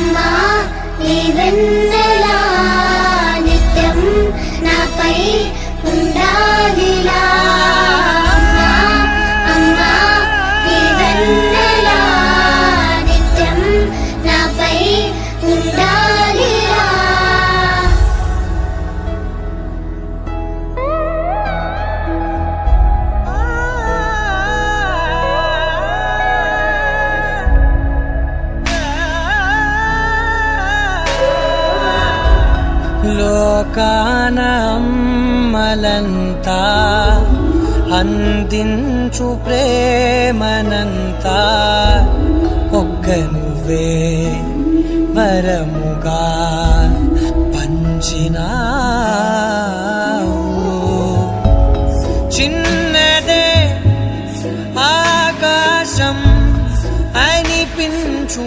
అమ్మా నీ వెన్నెలా నిత్యం నాపై ఉండాలిలా. అమ్మా అమ్మా నీ వెన్నెలా నిత్యం నాపై ఉండాలిలా. లోకాన అమ్మలంతా అందించు ప్రేమనంతా ఒక్క నువ్వే వరముగా పంచినా